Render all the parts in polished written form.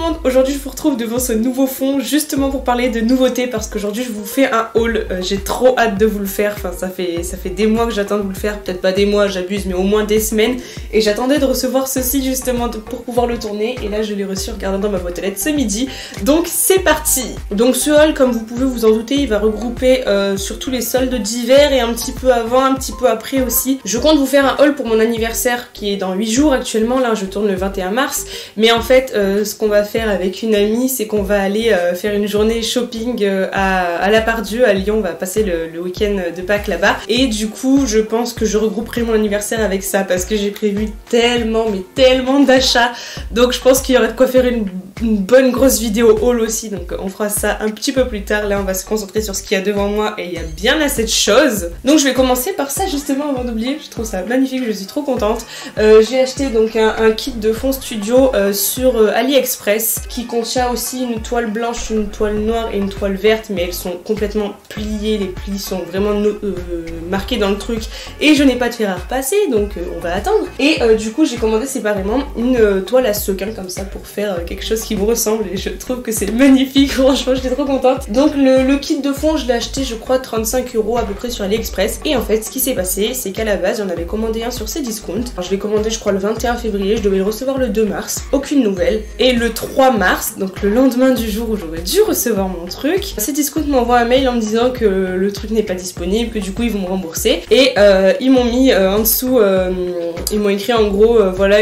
monde, aujourd'hui je vous retrouve devant ce nouveau fond justement pour parler de nouveautés parce qu'aujourd'hui je vous fais un haul, j'ai trop hâte de vous le faire, enfin ça fait des mois que j'attends de vous le faire, peut-être pas des mois j'abuse mais au moins des semaines et j'attendais de recevoir ceci justement pour pouvoir le tourner et là je l'ai reçu en regardant dans ma boîte aux lettres ce midi, donc c'est parti. Donc ce haul comme vous pouvez vous en douter il va regrouper surtout les soldes d'hiver et un petit peu avant, un petit peu après aussi. Je compte vous faire un haul pour mon anniversaire qui est dans 8 jours actuellement, là je tourne le 21 mars, mais en fait ce qu'on va faire avec une amie c'est qu'on va aller faire une journée shopping à La Part-Dieu à Lyon, on va passer le week-end de Pâques là-bas et du coup je pense que je regrouperai mon anniversaire avec ça parce que j'ai prévu tellement mais tellement d'achats, donc je pense qu'il y aurait de quoi faire une bonne grosse vidéo haul aussi, donc on fera ça un petit peu plus tard. Là on va se concentrer sur ce qu'il y a devant moi et il y a bien assez de choses, donc je vais commencer par ça justement avant d'oublier, je trouve ça magnifique, je suis trop contente. J'ai acheté donc un kit de fond studio sur AliExpress qui contient aussi une toile blanche, une toile noire et une toile verte, mais elles sont complètement pliées, les plis sont vraiment marqués dans le truc et je n'ai pas de fer à repasser, donc on va attendre. Et du coup j'ai commandé séparément une toile à sequins comme ça pour faire quelque chose qui me ressemble et je trouve que c'est magnifique, franchement j'étais trop contente. Donc le kit de fond je l'ai acheté je crois 35 € à peu près sur AliExpress et en fait ce qui s'est passé c'est qu'à la base j'en avais commandé un sur Cdiscount. Alors je l'ai commandé je crois le 21 février, je devais le recevoir le 2 mars, aucune nouvelle. Et le 3 mars, donc le lendemain du jour où j'aurais dû recevoir mon truc, Cdiscount m'envoie un mail en me disant que le truc n'est pas disponible, que du coup ils vont me rembourser. Et ils m'ont mis en dessous, ils m'ont écrit en gros voilà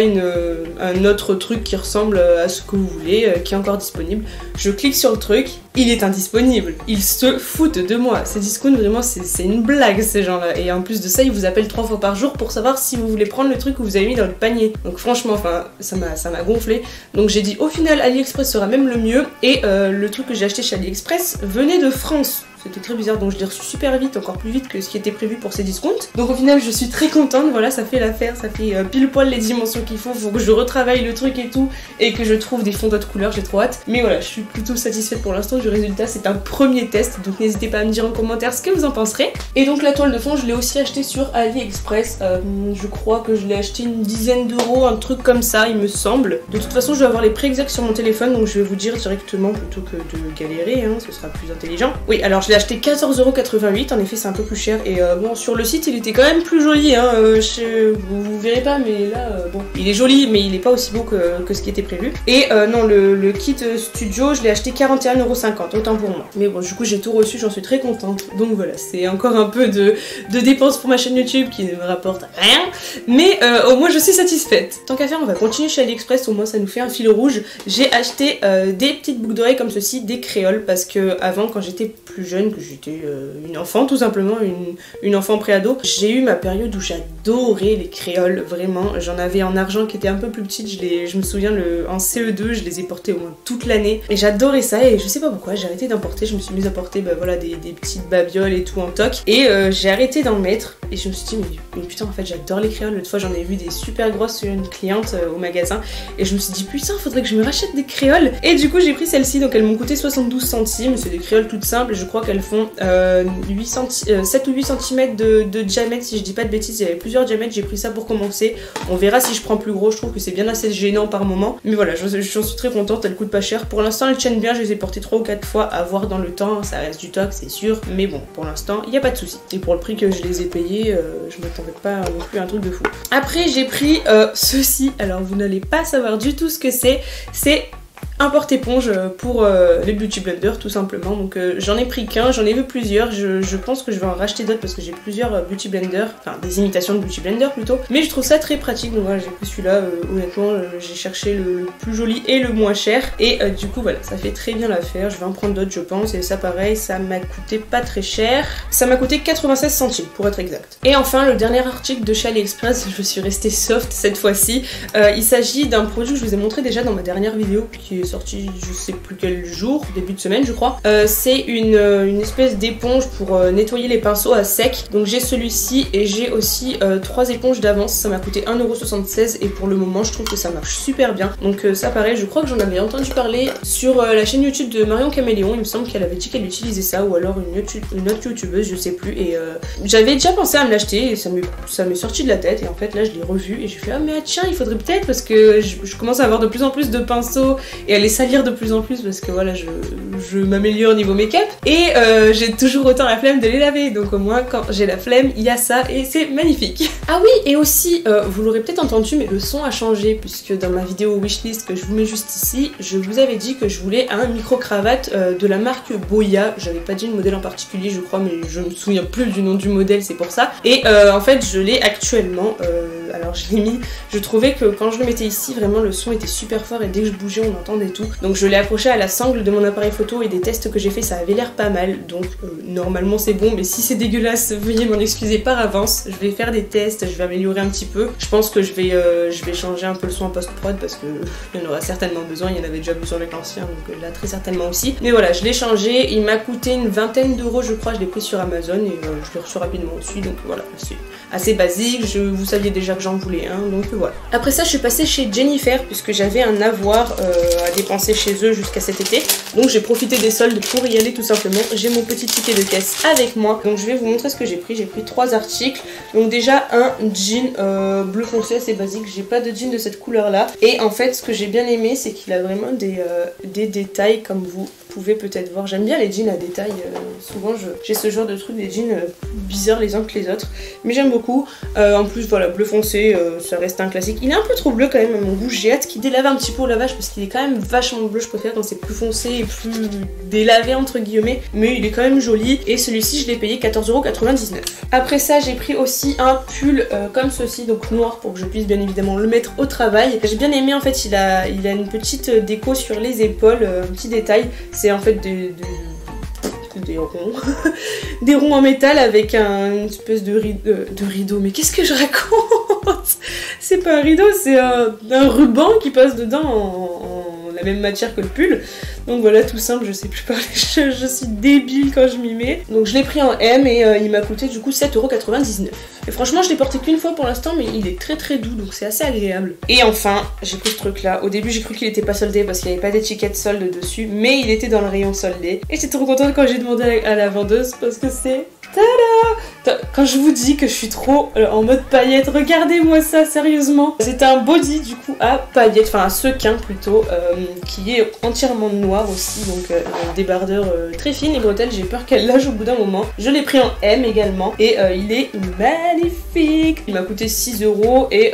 un autre truc qui ressemble à ce que vous voulez, qui est encore disponible. Je clique sur le truc, il est indisponible. Ils se foutent de moi. Cdiscount vraiment c'est une blague ces gens-là. Et en plus de ça ils vous appellent 3 fois par jour pour savoir si vous voulez prendre le truc que vous avez mis dans le panier. Donc franchement enfin ça m'a gonflé. Donc j'ai dit au final AliExpress sera même le mieux. Et le truc que j'ai acheté chez AliExpress venait de France. C'était très bizarre, donc je l'ai reçu super vite, encore plus vite que ce qui était prévu pour Cdiscount. Donc au final je suis très contente, voilà ça fait l'affaire, ça fait pile poil les dimensions qu'il faut que je retravaille le truc et tout, et que je trouve des fonds d'autres couleurs, j'ai trop hâte. Mais voilà, je suis plutôt satisfaite pour l'instant du résultat, c'est un premier test, donc n'hésitez pas à me dire en commentaire ce que vous en penserez. Et donc la toile de fond je l'ai aussi achetée sur AliExpress, je crois que je l'ai acheté une dizaine d'euros, un truc comme ça il me semble. De toute façon je vais avoir les prix exacts sur mon téléphone, donc je vais vous dire directement plutôt que de galérer, hein, ce sera plus intelligent. Oui alors je l'ai acheté 14,88 €, en effet c'est un peu plus cher et bon sur le site il était quand même plus joli, hein, vous verrez pas mais là bon il est joli mais il est pas aussi beau que ce qui était prévu. Et non le kit studio je l'ai acheté 41,50 €, autant pour moi. Mais bon du coup j'ai tout reçu, j'en suis très contente, donc voilà c'est encore un peu de dépenses pour ma chaîne YouTube qui ne me rapporte rien, mais au moins je suis satisfaite. Tant qu'à faire on va continuer chez AliExpress, au moins ça nous fait un fil rouge. J'ai acheté des petites boucles d'oreilles comme ceci, des créoles, parce que avant quand j'étais plus jeune, que j'étais une enfant tout simplement, une enfant préado, j'ai eu ma période où j'adorais les créoles, vraiment. J'en avais en argent qui était un peu plus petite, je me souviens en CE2 je les ai portées au moins toute l'année et j'adorais ça et je sais pas pourquoi j'ai arrêté d'en porter, je me suis mise à porter voilà, des petites babioles et tout en toc et j'ai arrêté d'en mettre et je me suis dit mais putain en fait j'adore les créoles. L'autre fois j'en ai vu des super grosses sur une cliente au magasin et je me suis dit putain faudrait que je me rachète des créoles et du coup j'ai pris celle-ci, donc elles m'ont coûté 72 centimes, c'est des créoles toutes simples, je crois qu'elles font 7 ou 8 cm de diamètre si je dis pas de bêtises, il y avait plusieurs diamètres, j'ai pris ça pour commencer, on verra si je prends plus gros, je trouve que c'est bien assez gênant par moment, mais voilà j'en suis très contente, elles coûtent pas cher, pour l'instant elles tiennent bien, je les ai portées 3 ou 4 fois, à voir dans le temps, ça reste du toc c'est sûr, mais bon pour l'instant il n'y a pas de souci. Et pour le prix que je les ai payés, je m'attendais pas non plus à un truc de fou. Après j'ai pris ceci, alors vous n'allez pas savoir du tout ce que c'est un porte-éponge pour les beauty blenders tout simplement. Donc j'en ai pris qu'un, j'en ai vu plusieurs, je pense que je vais en racheter d'autres parce que j'ai plusieurs beauty blenders, enfin des imitations de beauty blenders plutôt, mais je trouve ça très pratique, donc voilà j'ai pris celui-là, honnêtement j'ai cherché le plus joli et le moins cher et du coup voilà ça fait très bien l'affaire, je vais en prendre d'autres je pense, et ça pareil ça m'a coûté pas très cher, ça m'a coûté 96 centimes pour être exact. Et enfin le dernier article de chez AliExpress, je suis restée soft cette fois-ci, il s'agit d'un produit que je vous ai montré déjà dans ma dernière vidéo qui est sorti je sais plus quel jour, début de semaine je crois. C'est une espèce d'éponge pour nettoyer les pinceaux à sec. Donc j'ai celui-ci et j'ai aussi 3 éponges d'avance, ça m'a coûté 1,76 € et pour le moment je trouve que ça marche super bien. Donc ça pareil, je crois que j'en avais entendu parler sur la chaîne YouTube de Marion Caméléon, il me semble qu'elle avait dit qu'elle utilisait ça ou alors une autre youtubeuse, je sais plus, et j'avais déjà pensé à me l'acheter et ça m'est sorti de la tête et en fait là je l'ai revu et j'ai fait ah mais tiens il faudrait peut-être, parce que je commence à avoir de plus en plus de pinceaux et à les salir de plus en plus parce que voilà, je m'améliore niveau make-up et j'ai toujours autant la flemme de les laver, donc au moins quand j'ai la flemme il y a ça et c'est magnifique. Ah oui, et aussi vous l'aurez peut-être entendu mais le son a changé puisque dans ma vidéo wishlist que je vous mets juste ici, je vous avais dit que je voulais un micro-cravate de la marque Boya. J'avais pas dit le modèle en particulier je crois, mais je me souviens plus du nom du modèle, c'est pour ça. Et en fait je l'ai actuellement, alors je l'ai mis, je trouvais que quand je le mettais ici vraiment le son était super fort et dès que je bougeais on entendait tout. Donc je l'ai accroché à la sangle de mon appareil photo et des tests que j'ai fait ça avait l'air pas mal, donc normalement c'est bon, mais si c'est dégueulasse veuillez m'en excuser par avance. Je vais faire des tests, je vais améliorer un petit peu. Je pense que je vais changer un peu le son en post-prod parce que il y en aura certainement besoin, il y en avait déjà besoin avec l'ancien, donc là très certainement aussi. Mais voilà, je l'ai changé, il m'a coûté une vingtaine d'euros je crois, je l'ai pris sur Amazon et je l'ai reçu rapidement aussi, donc voilà, c'est assez basique, vous saviez déjà que j'en voulais un, donc voilà. Après ça je suis passée chez Jennifer puisque j'avais un avoir à dépenser chez eux jusqu'à cet été, donc j'ai profité des soldes pour y aller tout simplement. J'ai mon petit ticket de caisse avec moi, donc je vais vous montrer ce que j'ai pris. J'ai pris 3 articles, donc déjà un jean bleu foncé assez basique, j'ai pas de jean de cette couleur là, et en fait ce que j'ai bien aimé c'est qu'il a vraiment des détails comme vous pouvez peut-être voir. J'aime bien les jeans à détails, souvent j'ai ce genre de truc, des jeans bizarres les uns que les autres, mais j'aime beaucoup. En plus voilà, bleu foncé, ça reste un classique. Il est un peu trop bleu quand même à mon goût, j'ai hâte qu'il délave un petit peu au lavage parce qu'il est quand même vachement bleu. Je préfère quand c'est plus foncé et plus délavé entre guillemets, mais il est quand même joli et celui-ci je l'ai payé 14,99 €. Après ça j'ai pris aussi un pull comme ceci, donc noir, pour que je puisse bien évidemment le mettre au travail. J'ai bien aimé, en fait il a une petite déco sur les épaules, un petit détail. C'est en fait des ronds des ronds en métal avec une espèce de rideau, mais qu'est-ce que je raconte? C'est pas un rideau, c'est un ruban qui passe dedans en la même matière que le pull. Donc voilà, tout simple, je sais plus parler, je suis débile quand je m'y mets. Donc je l'ai pris en M et il m'a coûté du coup 7,99 €. Et franchement je l'ai porté qu'une fois pour l'instant, mais il est très très doux, donc c'est assez agréable. Et enfin j'ai pris ce truc là. Au début j'ai cru qu'il était pas soldé parce qu'il n'y avait pas d'étiquette solde dessus, mais il était dans le rayon soldé. Et j'étais trop contente quand j'ai demandé à la vendeuse parce que c'est... Tada! Quand je vous dis que je suis trop en mode paillettes, regardez-moi ça, sérieusement. C'est un body du coup à paillettes, enfin à sequin plutôt, qui est entièrement noir aussi, donc débardeur très fine. Les bretelles, j'ai peur qu'elles lâchent au bout d'un moment. Je l'ai pris en M également et il est magnifique. Il m'a coûté 6 € et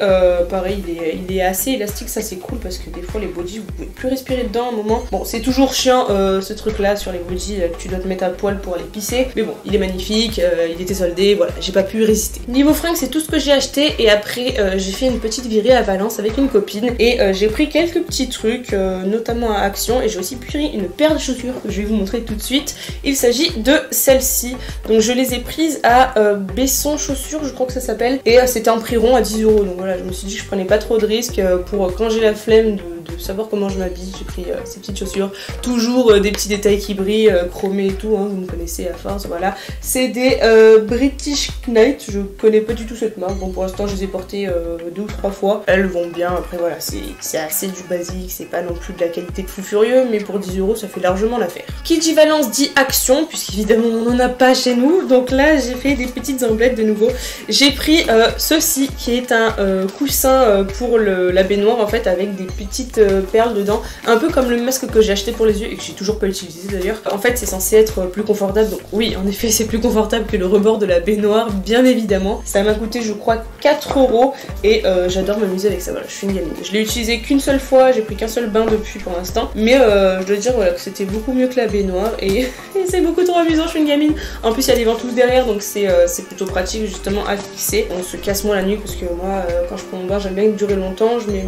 pareil, il est assez élastique, ça c'est cool parce que des fois les bodys vous pouvez plus respirer dedans à un moment. Bon, c'est toujours chiant ce truc là sur les bodys que tu dois te mettre à poil pour aller pisser, mais bon, il est magnifique. Il était soldé, voilà, j'ai pas pu résister. Niveau fringues, c'est tout ce que j'ai acheté et après j'ai fait une petite virée à Valence avec une copine et j'ai pris quelques petits trucs, notamment à Action, et j'ai aussi pris une paire de chaussures que je vais vous montrer tout de suite. Il s'agit de celles-ci, donc je les ai prises à Besson Chaussures, je crois que ça s'appelle, et c'était en prix rond à 10 €. Donc voilà, je me suis dit que je prenais pas trop de risques pour quand j'ai la flemme de savoir comment je m'habille. J'ai pris ces petites chaussures, toujours des petits détails qui brillent, chromés et tout, hein, vous me connaissez à force, voilà. C'est des British Knight, je connais pas du tout cette marque, bon pour l'instant je les ai portées 2 ou 3 fois, elles vont bien. Après voilà, c'est assez du basique, c'est pas non plus de la qualité de fou furieux, mais pour 10 € ça fait largement l'affaire. Qui dit Valence dit Action, puisqu'évidemment on n'en a pas chez nous, donc là j'ai fait des petites emblettes de nouveau. J'ai pris ceci qui est un coussin pour la baignoire en fait, avec des petites perles dedans, un peu comme le masque que j'ai acheté pour les yeux et que j'ai toujours pas utilisé d'ailleurs. En fait c'est censé être plus confortable, donc oui en effet c'est plus confortable que le rebord de la baignoire bien évidemment. Ça m'a coûté je crois 4 € et j'adore m'amuser avec ça, voilà, je suis une gamine. Je l'ai utilisé qu'une seule fois, j'ai pris qu'un seul bain depuis pour l'instant, mais je dois dire voilà, que c'était beaucoup mieux que la baignoire et c'est beaucoup trop amusant, je suis une gamine. En plus il y a des ventouses derrière, donc c'est plutôt pratique justement à fixer. On se casse moins la nuit parce que moi quand je prends mon bain j'aime bien durer longtemps, je mets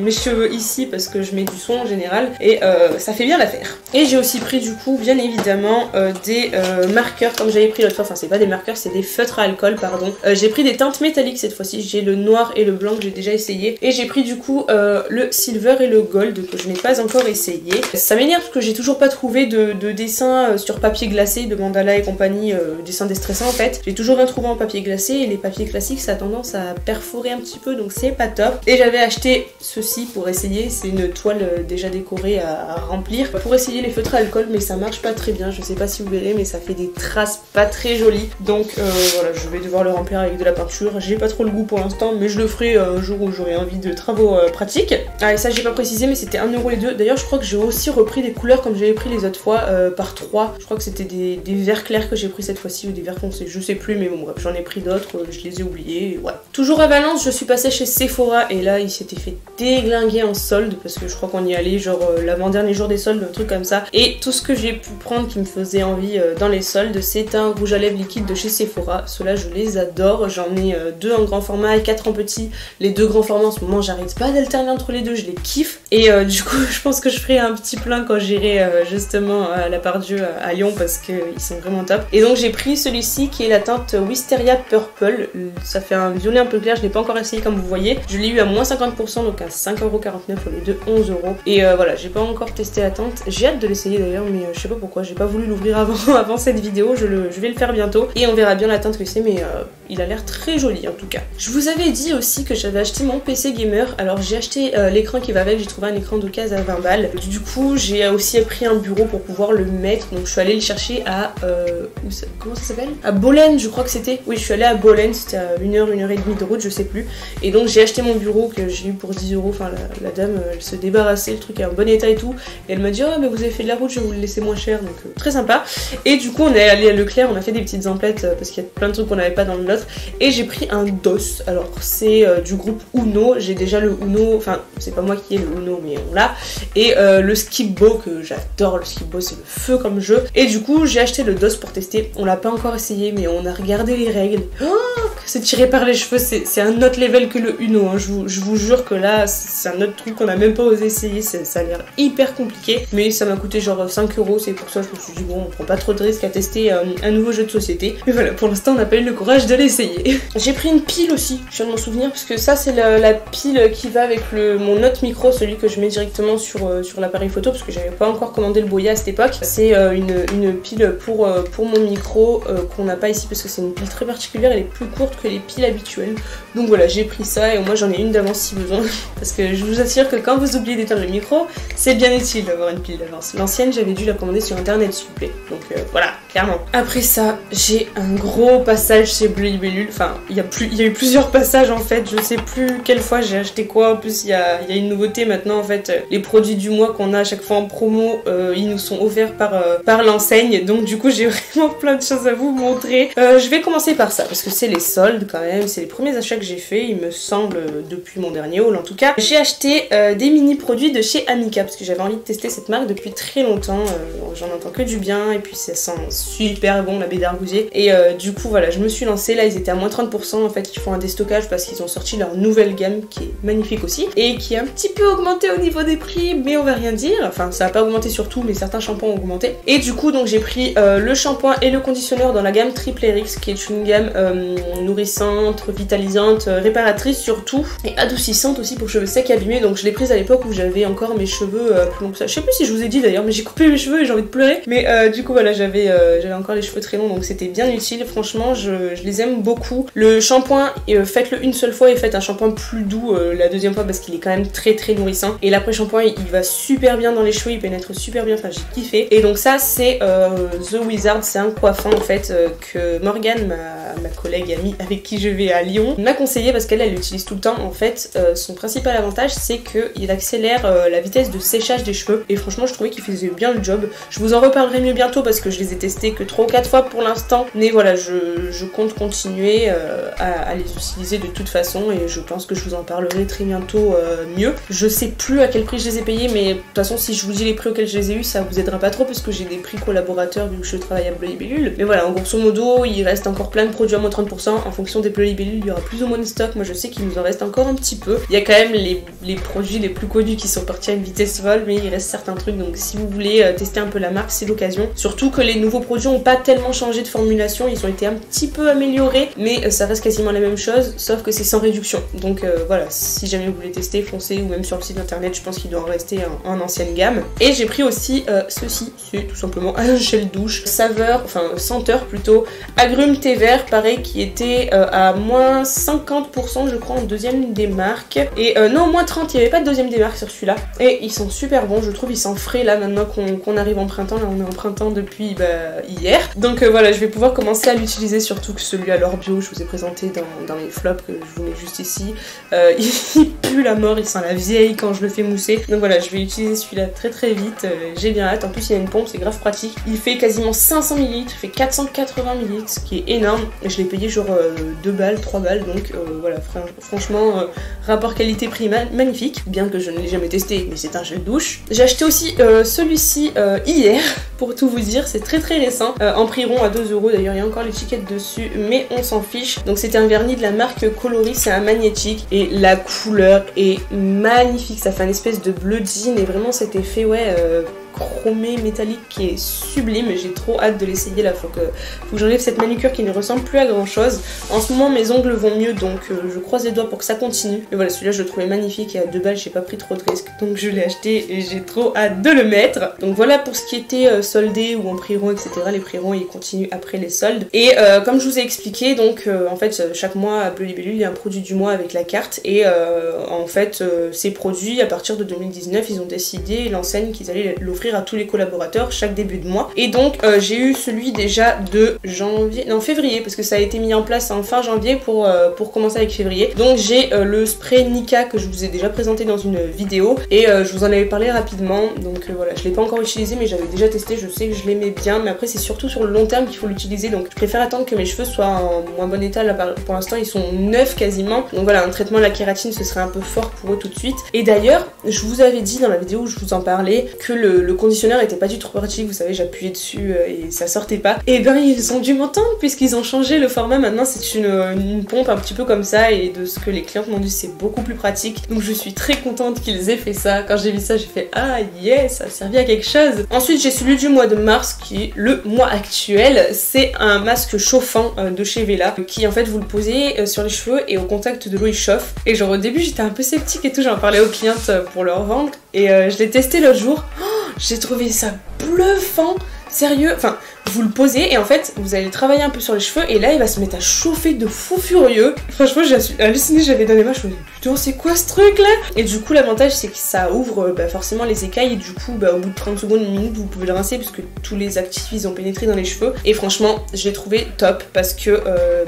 mes cheveux ici parce que je mets du soin en général et ça fait bien l'affaire. Et j'ai aussi pris du coup bien évidemment des marqueurs comme j'avais pris l'autre fois, enfin c'est pas des marqueurs, c'est des feutres à alcool pardon. J'ai pris des teintes métalliques cette fois-ci, j'ai le noir et le blanc que j'ai déjà essayé et j'ai pris du coup le silver et le gold que je n'ai pas encore essayé. Ça m'énerve parce que j'ai toujours pas trouvé de dessin sur papier glacé, de mandala et compagnie, dessin déstressant en fait. J'ai toujours rien trouvé en papier glacé et les papiers classiques ça a tendance à perforer un petit peu, donc c'est pas top. Et j'avais acheté ce aussi pour essayer. C'est une toile déjà décorée à remplir pour essayer les feutres à alcool, mais ça marche pas très bien. Je sais pas si vous verrez, mais ça fait des traces pas très jolies. Donc voilà, je vais devoir le remplir avec de la peinture. J'ai pas trop le goût pour l'instant, mais je le ferai un jour où j'aurai envie de travaux pratiques. Ah, et ça j'ai pas précisé, mais c'était 1 € les deux. D'ailleurs, je crois que j'ai aussi repris des couleurs comme j'avais pris les autres fois par 3. Je crois que c'était des verts clairs que j'ai pris cette fois-ci ou des verts foncés, je sais plus, mais bon bref, j'en ai pris d'autres, je les ai oubliés, ouais. Toujours à Valence, je suis passée chez Sephora et là il s'était fait déglinguer en solde parce que je crois qu'on y allait genre l'avant-dernier jour des soldes, un truc comme ça. Et tout ce que j'ai pu prendre qui me faisait envie dans les soldes, c'est un rouge à lèvres liquide de chez Sephora. Ceux-là je les adore, j'en ai 2 en grand format et 4 en petit. Les 2 grands formats en ce moment j'arrête pas d'alterner entre les deux, je les kiffe. Et du coup je pense que je ferai un petit plein quand j'irai justement à la Part-Dieu à Lyon parce qu'ils sont vraiment top. Et donc j'ai pris celui-ci qui est la teinte Wisteria Purple. Ça fait un violet un peu clair, je l'ai pas encore essayé comme vous voyez. Je l'ai eu à moins 50%, donc à 5,49 € au lieu de 11 €. Et voilà, j'ai pas encore testé la teinte. J'ai hâte de l'essayer d'ailleurs, mais je sais pas pourquoi, j'ai pas voulu l'ouvrir avant cette vidéo. Je vais le faire bientôt et on verra bien la teinte que c'est, mais il a l'air très joli en tout cas. Je vous avais dit aussi que j'avais acheté mon PC gamer. Alors j'ai acheté l'écran qui va avec, j'ai trouvé un écran d'occasion à 20 balles. Du coup j'ai aussi pris un bureau pour pouvoir le mettre, donc je suis allée le chercher à comment ça s'appelle, à Bolène, je crois que c'était. Oui, je suis allée à Bolène, c'était à 1h et demie de route, je sais plus. Et donc j'ai acheté mon bureau que j'ai eu pour 10 €. Enfin la dame elle se débarrassait, le truc est en bon état et tout. Et elle m'a dit oh mais vous avez fait de la route, je vais vous le laisser moins cher, donc très sympa. Et du coup on est allé à Leclerc, on a fait des petites emplettes parce qu'il y a plein de trucs qu'on n'avait pas dans le nôtre. Et j'ai pris un DOS. Alors c'est du groupe Uno, j'ai déjà le Uno, enfin c'est pas moi qui ai le Uno mais on l'a. Et le Skip-Bo que j'adore, le Skip-Bo c'est le feu comme jeu. Et du coup j'ai acheté le DOS pour tester. On l'a pas encore essayé mais on a regardé les règles. Oh, c'est tiré par les cheveux, c'est un autre level que le Uno, hein. Je vous jure que là c'est un autre truc qu'on a même pas osé essayer, ça a l'air hyper compliqué. Mais ça m'a coûté genre 5 €, c'est pour ça que je me suis dit bon on prend pas trop de risques à tester un nouveau jeu de société. Mais voilà, pour l'instant on n'a pas eu le courage de l'essayer. J'ai pris une pile aussi, je viens de m'en souvenir, parce que ça c'est la pile qui va avec mon autre micro, celui que je mets directement sur l'appareil photo, parce que j'avais pas encore commandé le Boya à cette époque. C'est une pile pour mon micro qu'on n'a pas ici parce que c'est une pile très particulière, elle est plus courte que les piles habituelles. Donc voilà, j'ai pris ça et au moins j'en ai une d'avance si besoin. Parce que je vous assure que quand vous oubliez d'éteindre le micro, c'est bien utile d'avoir une pile d'avance. L'ancienne, j'avais dû la commander sur internet s'il vous plaît. Donc voilà, clairement. Après ça, j'ai un gros passage chez Bleu Libellule. Enfin, il y a eu plusieurs passages en fait. Je sais plus quelle fois j'ai acheté quoi. En plus, il y a une nouveauté maintenant en fait. Les produits du mois qu'on a à chaque fois en promo, ils nous sont offerts par l'enseigne. Donc du coup, j'ai vraiment plein de choses à vous montrer. Je vais commencer par ça parce que c'est les soldes quand même. C'est les premiers achats que j'ai fait, il me semble, depuis mon dernier haul en tout cas. J'ai acheté des mini produits de chez Amica parce que j'avais envie de tester cette marque depuis très longtemps. J'en entends que du bien et puis ça sent super bon la baie d'argousier. Et du coup voilà, je me suis lancée. Là ils étaient à moins 30% en fait, ils font un déstockage parce qu'ils ont sorti leur nouvelle gamme qui est magnifique aussi et qui est un petit peu augmenté au niveau des prix, mais on va rien dire. Enfin ça a pas augmenté sur tout, mais certains shampoings ont augmenté. Et du coup donc j'ai pris le shampoing et le conditionneur dans la gamme Triple RX qui est une gamme nourrissante, vitalisante, réparatrice surtout et adoucissante aussi pour cheveux secs et abîmés. Donc je l'ai prise à l'époque où j'avais encore mes cheveux plus longs que ça. Je sais plus si je vous ai dit d'ailleurs, mais j'ai coupé mes cheveux et j'ai envie de pleurer. Mais du coup voilà, j'avais encore les cheveux très longs, donc c'était bien utile. Franchement, je les aime beaucoup. Le shampoing, faites-le une seule fois et faites un shampoing plus doux la deuxième fois parce qu'il est quand même très nourrissant. Et l'après-shampoing, il va super bien dans les cheveux, il pénètre super bien. Enfin, j'ai kiffé. Et donc ça, c'est The Wizard, c'est un coiffant en fait que Morgane, ma collègue amie avec qui je vais à Lyon, m'a conseillé parce qu'elle l'utilise tout le temps. En fait, son principal avantage, c'est qu'il accélère la vitesse de séchage des cheveux. Et franchement, je trouvais qu'il faisait bien le job. Je vous en reparlerai mieux bientôt parce que je les ai testés que 3 ou 4 fois pour l'instant. Mais voilà, je compte continuer à les utiliser de toute façon et je pense que je vous en parlerai très bientôt mieux. Je sais plus à quel prix je les ai payés, mais de toute façon, si je vous dis les prix auxquels je les ai eu, ça vous aidera pas trop parce que j'ai des prix collaborateurs vu que je travaille à Bleu Libellule. Mais voilà, en grosso modo, il reste encore plein de produits à moins 30%. En fonction des Bleu Libellule, il y aura plus ou moins de stock. Moi, je sais qu'il nous en reste encore un petit peu. Il y a quand même les produits les plus connus qui sont partis à une vitesse folle, mais il reste certains trucs. Donc, si vous voulez tester un peu la marque, c'est l'occasion. Surtout que les nouveaux produits n'ont pas tellement changé de formulation. Ils ont été un petit peu améliorés, mais ça reste quasiment la même chose, sauf que c'est sans réduction. Donc, voilà, si jamais vous voulez tester, foncez ou même sur le site internet, je pense qu'il doit en rester en ancienne gamme. Et j'ai pris aussi ceci, c'est tout simplement un gel douche, saveur, enfin senteur plutôt, agrumes thé vert, pareil, qui était acheté à moins 50% je crois en deuxième démarque. Et non, moins 30, il n'y avait pas de deuxième démarque sur celui-là. Et ils sont super bons, je trouve, ils sont frais là maintenant qu'on arrive en printemps. Là on est en printemps depuis hier. Donc voilà, je vais pouvoir commencer à l'utiliser, surtout que celui à l'or bio, je vous ai présenté dans les flops que je vous mets juste ici. Il pue la mort, il sent la vieille quand je le fais mousser. Donc voilà, je vais utiliser celui-là très vite. J'ai bien hâte. En plus il y a une pompe, c'est grave pratique. Il fait quasiment 500 ml, il fait 480 ml, ce qui est énorme. Et je l'ai payé genre 2 balles, 3 balles. Donc voilà, franchement, rapport qualité-prix magnifique. Bien que je ne l'ai jamais testé, mais c'est un gel douche. J'ai acheté aussi celui-ci hier, pour tout vous dire. C'est très récent. En prix rond à 2 €. D'ailleurs, il y a encore l'étiquette dessus, mais on s'en fiche. Donc c'était un vernis de la marque Coloris, c'est un magnétique. Et la couleur est magnifique. Ça fait un espèce de bleu jean et vraiment cet effet, ouais, chromé métallique qui est sublime. J'ai trop hâte de l'essayer là. Faut que j'enlève cette manucure qui ne ressemble plus à grand chose. En ce moment mes ongles vont mieux, donc je croise les doigts pour que ça continue. Mais voilà, celui-là je le trouvais magnifique et à 2 balles j'ai pas pris trop de risques, donc je l'ai acheté et j'ai trop hâte de le mettre. Donc voilà pour ce qui était soldé ou en prix rond, etc. Les prix ronds ils continuent après les soldes. Et comme je vous ai expliqué, donc en fait chaque mois à Bleu Libellule il y a un produit du mois avec la carte. Et en fait ces produits à partir de 2019 ils ont décidé, l'enseigne, qu'ils allaient l'offrir à tous les collaborateurs chaque début de mois. Et donc j'ai eu celui déjà de février, parce que ça a été mis en place en fin janvier pour commencer avec février. Donc j'ai le spray Nika que je vous ai déjà présenté dans une vidéo et je vous en avais parlé rapidement. Donc voilà, je l'ai pas encore utilisé mais j'avais déjà testé, je sais que je l'aimais bien, mais après c'est surtout sur le long terme qu'il faut l'utiliser. Donc je préfère attendre que mes cheveux soient en moins bon état. Là pour l'instant ils sont neufs quasiment, donc voilà, un traitement de la kératine ce serait un peu fort pour eux tout de suite. Et d'ailleurs je vous avais dit dans la vidéo où je vous en parlais que le conditionneur était pas du tout pratique, vous savez, j'appuyais dessus et ça sortait pas. Et ben ils ont dû m'entendre puisqu'ils ont changé le format. Maintenant c'est une pompe un petit peu comme ça, et de ce que les clientes m'ont dit c'est beaucoup plus pratique. Donc je suis très contente qu'ils aient fait ça. Quand j'ai vu ça j'ai fait ah yes, ça a servi à quelque chose. Ensuite j'ai celui du mois de mars qui est le mois actuel. C'est un masque chauffant de chez Vela qui en fait vous le posez sur les cheveux et au contact de l'eau il chauffe. Et genre au début j'étais un peu sceptique et tout, j'en parlais aux clientes pour leur vendre et je l'ai testé l'autre jour. J'ai trouvé ça bluffant, sérieux, enfin vous le posez et en fait vous allez travailler un peu sur les cheveux et là il va se mettre à chauffer de fou furieux. Franchement j'ai halluciné, j'avais donné ma cheveux, putain c'est quoi ce truc là? Et du coup l'avantage c'est que ça ouvre forcément les écailles et du coup au bout de 30 secondes, une minute vous pouvez le rincer puisque tous les actifs ils ont pénétré dans les cheveux. Et franchement je l'ai trouvé top parce que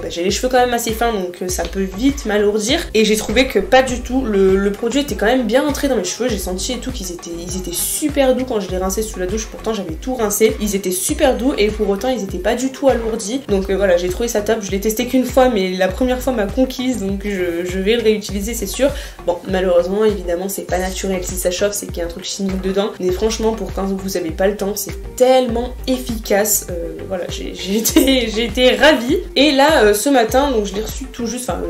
j'ai les cheveux quand même assez fins, donc ça peut vite m'alourdir, et j'ai trouvé que pas du tout, le produit était quand même bien entré dans mes cheveux. J'ai senti et tout qu'ils étaient super doux quand je les rinçais sous la douche, pourtant j'avais tout rincé, ils étaient super doux et pour autant ils étaient pas du tout alourdis. Donc voilà, j'ai trouvé ça top. Je l'ai testé qu'une fois mais la première fois m'a conquise, donc je vais le réutiliser c'est sûr. Bon malheureusement évidemment c'est pas naturel, si ça chauffe c'est qu'il y a un truc chimique dedans, mais franchement pour quand vous avez pas le temps c'est tellement efficace. Voilà, j'ai été ravie. Et là ce matin, donc je l'ai reçu tout juste, enfin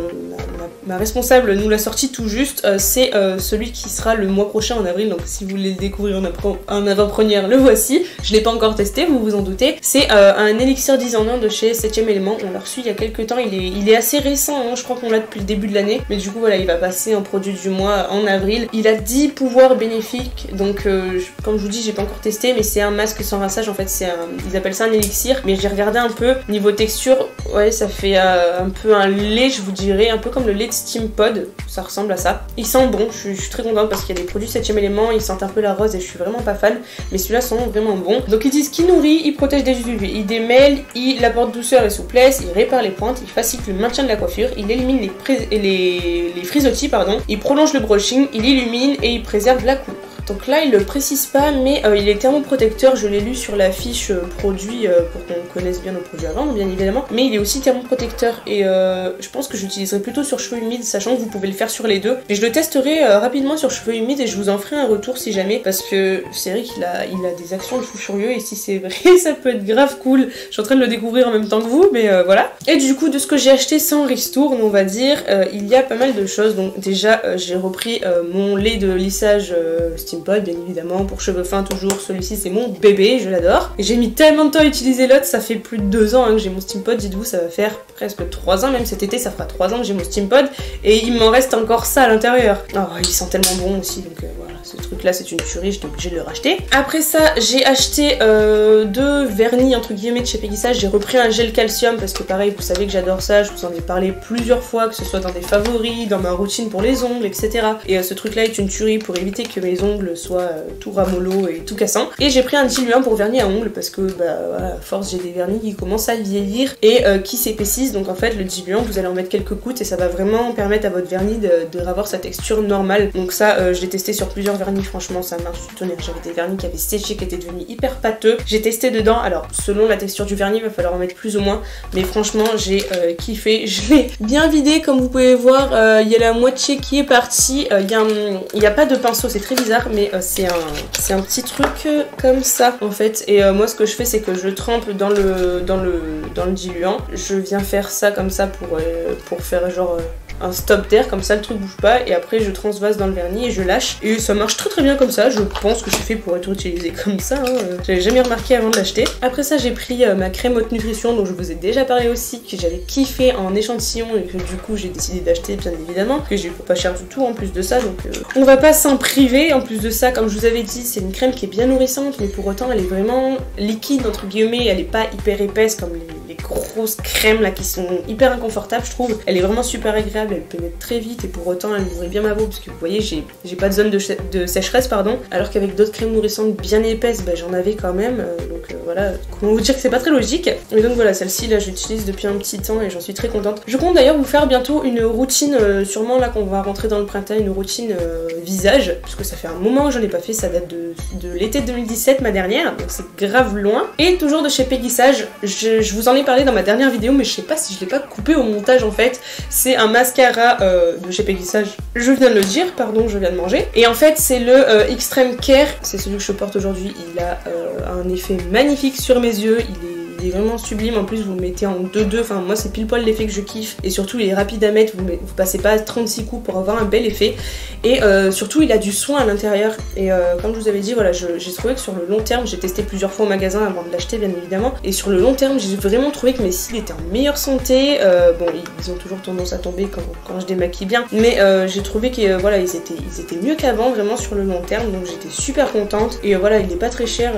ma responsable nous l'a sorti tout juste, c'est celui qui sera le mois prochain en avril, donc si vous voulez le découvrir en avant-première, le voici. Je l'ai pas encore testé, vous vous en doutez. C'est un élixir 10 en 1 de chez 7ème élément, on l'a reçu il y a quelques temps, il est assez récent, hein. Je crois qu'on l'a depuis le début de l'année, mais du coup voilà, il va passer en produit du mois en avril. Il a 10 pouvoirs bénéfiques, donc comme je vous dis j'ai pas encore testé, mais c'est un masque sans rinçage en fait, ils appellent ça un élixir, mais j'ai regardé un peu, niveau texture, ouais ça fait un peu un lait, je vous dirais, un peu comme le lait de Steam Pod, ça ressemble à ça. Il sent bon, je suis très contente parce qu'il y a des produits 7ème élément, ils sentent un peu la rose et je suis vraiment pas fan, mais celui-là sent vraiment bon. Donc ils disent qu'il nourrit, il protège des UV, il démêle, il apporte douceur et souplesse, il répare les pointes, il facilite le maintien de la coiffure, il élimine les frisottis, pardon, il prolonge le brushing, il illumine et il préserve la couleur. Donc là il le précise pas, mais il est thermoprotecteur, je l'ai lu sur la fiche produit pour qu'on connaisse bien nos produits à vendre bien évidemment, mais il est aussi thermoprotecteur et je pense que j'utiliserai plutôt sur cheveux humides, sachant que vous pouvez le faire sur les deux. Mais je le testerai rapidement sur cheveux humides et je vous en ferai un retour si jamais, parce que c'est vrai qu'il a des actions de fou furieux et si c'est vrai ça peut être grave cool. Je suis en train de le découvrir en même temps que vous, mais voilà. Et du coup de ce que j'ai acheté sans ristourne on va dire, il y a pas mal de choses. Donc déjà j'ai repris mon lait de lissage Steam Pod bien évidemment, pour cheveux fins toujours, celui-ci c'est mon bébé, je l'adore. J'ai mis tellement de temps à utiliser l'autre, ça fait plus de 2 ans hein, que j'ai mon Steam Pod, dites-vous, ça va faire presque 3 ans, même cet été ça fera 3 ans que j'ai mon Steam Pod et il m'en reste encore ça à l'intérieur. Oh il sent tellement bon aussi, donc voilà, ce truc là c'est une tuerie, j'étais obligée de le racheter. Après ça j'ai acheté 2 vernis entre guillemets de chez Peggy Sage. J'ai repris un gel calcium parce que pareil vous savez que j'adore ça, je vous en ai parlé plusieurs fois, que ce soit dans des favoris, dans ma routine pour les ongles, etc. Et ce truc là est une tuerie pour éviter que mes ongles soient tout ramollo et tout cassant. Et j'ai pris un diluant pour vernis à ongles parce que bah voilà, à force j'ai des vernis qui commencent à vieillir et qui s'épaississent, donc en fait le diluant vous allez en mettre quelques gouttes et ça va vraiment permettre à votre vernis de avoir sa texture normale. Donc ça je l'ai testé sur plusieurs vernis, franchement ça marche du tonnerre. J'avais des vernis qui avaient séché, qui étaient devenus hyper pâteux, j'ai testé dedans, alors selon la texture du vernis il va falloir en mettre plus ou moins, mais franchement j'ai kiffé, je l'ai bien vidé comme vous pouvez voir, il y a la moitié qui est partie, il n'y a pas de pinceau, c'est très bizarre mais c'est un petit truc comme ça en fait, et moi ce que je fais c'est que je trempe dans le diluant, je viens faire ça comme ça pour faire genre un stop d'air, comme ça le truc bouge pas, et après je transvase dans le vernis et je lâche, et ça marche très bien comme ça. Je pense que c'est fait pour être utilisé comme ça, hein. J'avais jamais remarqué avant de l'acheter. Après ça j'ai pris ma crème haute nutrition dont je vous ai déjà parlé aussi, que j'avais kiffé en échantillon et que du coup j'ai décidé d'acheter bien évidemment, que j'ai eu pas cher du tout en plus de ça, donc on va pas s'en priver. En plus de ça, comme je vous avais dit, c'est une crème qui est bien nourrissante, mais pour autant elle est vraiment liquide entre guillemets, elle est pas hyper épaisse comme les grosses crèmes là qui sont hyper inconfortables je trouve. Elle est vraiment super agréable, elle pénètre très vite et pour autant elle nourrit bien ma peau, parce que vous voyez j'ai pas de zone de sécheresse pardon, alors qu'avec d'autres crèmes nourrissantes bien épaisses bah, j'en avais quand même, donc voilà, comment vous dire que c'est pas très logique. Et donc voilà, celle-ci là je l'utilise depuis un petit temps et j'en suis très contente. Je compte d'ailleurs vous faire bientôt une routine, sûrement là qu'on va rentrer dans le printemps, une routine visage, parce que ça fait un moment que j'en ai pas fait, ça date de l'été 2017 ma dernière, donc c'est grave loin. Et toujours de chez Peggy Sage, je vous en ai parlé dans ma dernière vidéo mais je sais pas si je l'ai pas coupé au montage en fait, c'est un mascara de chez Peggy Sage, je viens de le dire, pardon, je viens de manger, et en fait c'est le Extreme Care, c'est celui que je porte aujourd'hui. Il a un effet magnifique sur mes yeux, il est vraiment sublime, en plus vous le mettez en 2-2, enfin moi c'est pile poil l'effet que je kiffe, et surtout il est rapide à mettre, vous passez pas 36 coups pour avoir un bel effet, et surtout il a du soin à l'intérieur, et comme je vous avais dit, voilà, j'ai trouvé que sur le long terme, j'ai testé plusieurs fois au magasin avant de l'acheter bien évidemment, et sur le long terme j'ai vraiment trouvé que mes cils étaient en meilleure santé, bon ils ont toujours tendance à tomber quand je démaquille bien, mais j'ai trouvé que voilà, ils étaient mieux qu'avant vraiment sur le long terme, donc j'étais super contente, et voilà, il est pas très cher,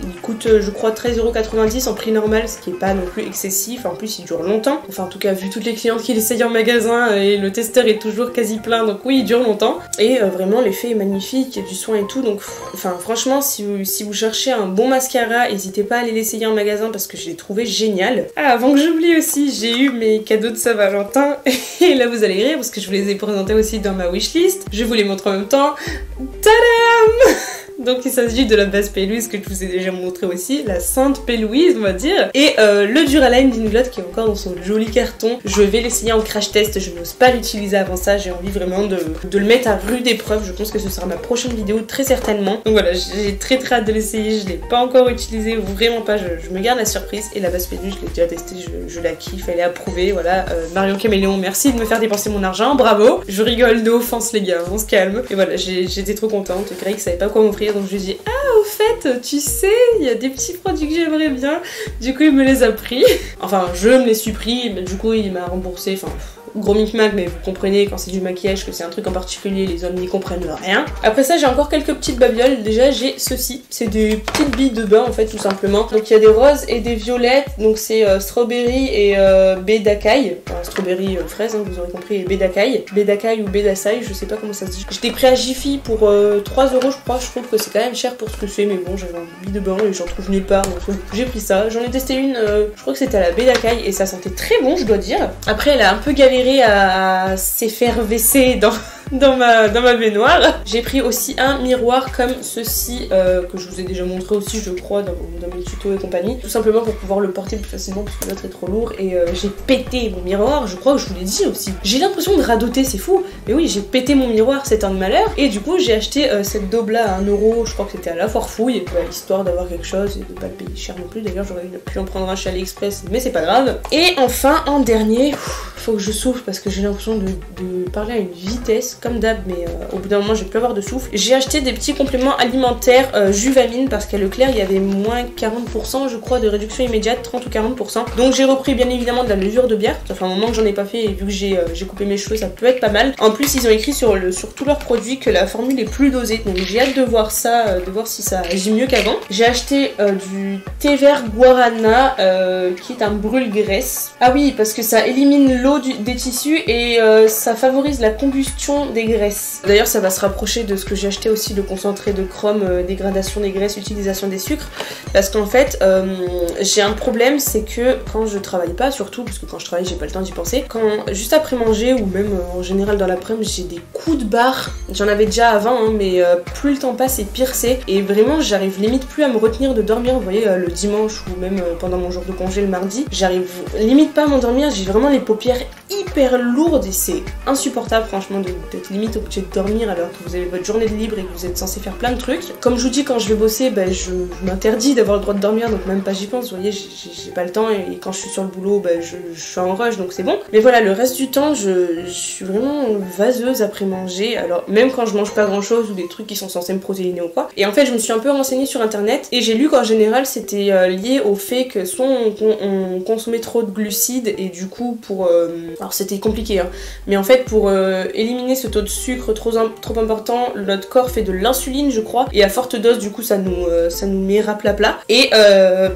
il coûte je crois 13,90€ en prix normal, ce qui est pas non plus excessif, en plus il dure longtemps, enfin en tout cas vu toutes les clientes qui l'essayent en magasin, et le testeur est toujours quasi plein, donc oui il dure longtemps, et vraiment l'effet est magnifique, il y a du soin et tout, donc enfin franchement si vous cherchez un bon mascara, n'hésitez pas à aller l'essayer en magasin parce que je l'ai trouvé génial. Ah, avant que j'oublie aussi, j'ai eu mes cadeaux de Saint-Valentin, et là vous allez rire parce que je vous les ai présentés aussi dans ma wishlist, je vous les montre en même temps. Tadam! Donc il s'agit de la base P-Louise que je vous ai déjà montré aussi, la Sainte P-Louise on va dire, et le Duraline d'Inglot qui est encore dans son joli carton. Je vais l'essayer en crash test, je n'ose pas l'utiliser avant ça, j'ai envie vraiment de le mettre à rude épreuve, je pense que ce sera ma prochaine vidéo très certainement. Donc voilà, j'ai très hâte de l'essayer, je l'ai pas encore utilisé, vraiment pas, je me garde la surprise. Et la base P-Louise je l'ai déjà testée, je la kiffe, elle est approuvée, voilà. Marion Caméléon, merci de me faire dépenser mon argent, bravo. Je rigole, no offense les gars, on se calme. Et voilà, j'étais trop contente, Greg savait pas quoi m'offrir, donc je lui ai dit ah au fait tu sais il y a des petits produits que j'aimerais bien, du coup il me les a pris, enfin je me les suis pris mais du coup il m'a remboursé, enfin gros micmac, mais vous comprenez quand c'est du maquillage que c'est un truc en particulier, les hommes n'y comprennent rien. Après ça j'ai encore quelques petites babioles, déjà j'ai ceci, c'est des petites billes de bain en fait tout simplement, donc il y a des roses et des violettes, donc c'est strawberry et baie d'acaille, enfin, strawberry fraise hein, vous aurez compris, et baie d'acaille ou baie d'açaï, je sais pas comment ça se dit. Je l'ai pris à Jiffy pour 3€ je crois, je trouve que c'est quand même cher pour ce que c'est, mais bon j'avais envie de billes de bain et j'en trouve nulle part, donc j'ai pris ça. J'en ai testé une, je crois que c'était à la baie d'acaille et ça sentait très bon je dois dire. Après elle a un peu galéré à s'effervescer dans ma baignoire. J'ai pris aussi un miroir comme ceci que je vous ai déjà montré aussi je crois dans mes tutos et compagnie, tout simplement pour pouvoir le porter plus facilement parce que l'autre est trop lourd, et j'ai pété mon miroir, je crois que je vous l'ai dit aussi, j'ai l'impression de radoter, c'est fou, mais oui j'ai pété mon miroir, c'est un malheur, et du coup j'ai acheté cette daube là à 1€, je crois que c'était à la Foire Fouille, histoire d'avoir quelque chose et de pas le payer cher non plus, d'ailleurs j'aurais pu en prendre un chez AliExpress mais c'est pas grave. Et enfin en dernier, faut que je souffle parce que j'ai l'impression de parler à une vitesse c'est comme d'hab, mais au bout d'un moment je vais plus avoir de souffle. J'ai acheté des petits compléments alimentaires Juvamine parce qu'à Leclerc il y avait moins 40% je crois de réduction immédiate, 30 ou 40%. Donc j'ai repris bien évidemment de la levure de bière, ça fait un moment que j'en ai pas fait et vu que j'ai coupé mes cheveux ça peut être pas mal. En plus ils ont écrit sur tous leurs produits que la formule est plus dosée, donc j'ai hâte de voir ça, de voir si ça agit mieux qu'avant. J'ai acheté du thé vert guarana qui est un brûle-graisse. Ah oui, parce que ça élimine l'eau des tissus et ça favorise la combustion des graisses. D'ailleurs ça va se rapprocher de ce que j'ai acheté aussi, le concentré de chrome, dégradation des graisses, utilisation des sucres, parce qu'en fait j'ai un problème, c'est que quand je travaille pas, surtout parce que quand je travaille j'ai pas le temps d'y penser, juste après manger ou même en général dans l'après-midi j'ai des coups de barre. J'en avais déjà avant hein, mais plus le temps passe et pire c'est, et vraiment j'arrive limite plus à me retenir de dormir. Vous voyez le dimanche ou même pendant mon jour de congé le mardi, j'arrive limite pas à m'endormir, j'ai vraiment les paupières hyper lourdes et c'est insupportable franchement d'être limite obligé de dormir alors que vous avez votre journée de libre et que vous êtes censé faire plein de trucs. Comme je vous dis, quand je vais bosser, je m'interdis d'avoir le droit de dormir, donc même pas j'y pense, vous voyez, j'ai pas le temps, et quand je suis sur le boulot, je suis en rush, donc c'est bon. Mais voilà, le reste du temps, je suis vraiment vaseuse après manger, alors même quand je mange pas grand chose ou des trucs qui sont censés me protéiner ou quoi. Et en fait, je me suis un peu renseignée sur internet et j'ai lu qu'en général c'était lié au fait que soit on consommait trop de glucides et du coup pour... alors c'était compliqué hein, mais en fait pour éliminer ce taux de sucre trop important, notre corps fait de l'insuline je crois, et à forte dose du coup ça nous met raplapla. Et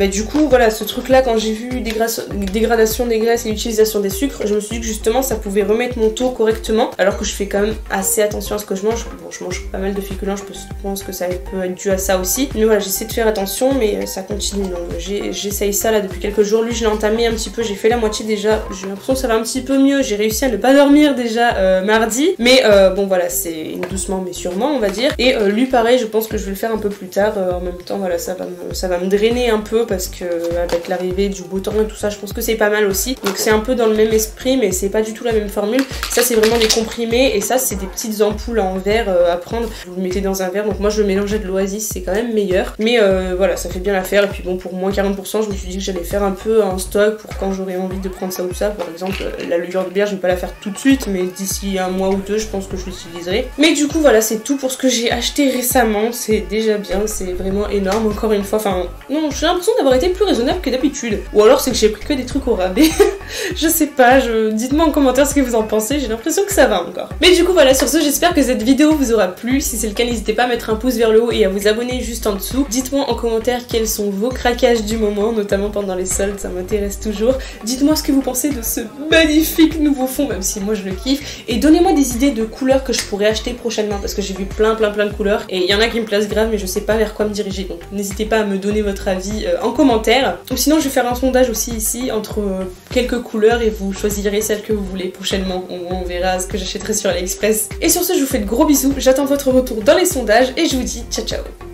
du coup voilà, ce truc là, quand j'ai vu dégradation des graisses et l'utilisation des sucres, je me suis dit que justement ça pouvait remettre mon taux correctement, alors que je fais quand même assez attention à ce que je mange. Bon, je mange pas mal de féculents, je pense que ça peut être dû à ça aussi, mais voilà, j'essaie de faire attention, mais ça continue. Donc j'essaye ça là depuis quelques jours. Lui je l'ai entamé un petit peu, j'ai fait la moitié déjà, j'ai l'impression que ça va un petit peu mieux, j'ai réussi à ne pas dormir déjà mardi, mais bon voilà, c'est doucement mais sûrement on va dire. Et lui pareil, je pense que je vais le faire un peu plus tard, en même temps voilà, ça va me drainer un peu parce que avec l'arrivée du beau temps et tout ça, je pense que c'est pas mal aussi. Donc c'est un peu dans le même esprit, mais c'est pas du tout la même formule. Ça c'est vraiment des comprimés et ça c'est des petites ampoules en verre à prendre. Vous le mettez dans un verre, donc moi je le mélangeais de l'Oasis, c'est quand même meilleur. Mais voilà, ça fait bien l'affaire. Et puis bon, pour moins 40%, je me suis dit que j'allais faire un peu un stock pour quand j'aurais envie de prendre ça ou ça. Par exemple, la levure de bière, je vais pas la faire tout de suite, mais d'ici un mois ou deux, je pense que je l'utiliserai. Mais du coup voilà, c'est tout pour ce que j'ai acheté récemment. C'est déjà bien, c'est vraiment énorme. Encore une fois, enfin non, j'ai l'impression d'avoir été plus raisonnable que d'habitude. Ou alors c'est que j'ai pris que des trucs au rabais. Je sais pas, dites-moi en commentaire ce que vous en pensez, j'ai l'impression que ça va encore. Mais du coup voilà, sur ce j'espère que cette vidéo vous aura plu. Si c'est le cas, n'hésitez pas à mettre un pouce vers le haut et à vous abonner juste en dessous. Dites-moi en commentaire quels sont vos craquages du moment, notamment pendant les soldes, ça m'intéresse toujours. Dites-moi ce que vous pensez de ce magnifique nouveau fond, même si moi je le kiffe. Et donnez-moi des idées de couleurs que je pourrais acheter prochainement, parce que j'ai vu plein de couleurs et il y en a qui me placent grave mais je sais pas vers quoi me diriger. Donc n'hésitez pas à me donner votre avis en commentaire. Ou sinon je vais faire un sondage aussi ici entre quelques couleurs et vous choisirez celle que vous voulez prochainement. On verra ce que j'achèterai sur AliExpress. Et sur ce, je vous fais de gros bisous, j'attends votre retour dans les sondages et je vous dis ciao ciao.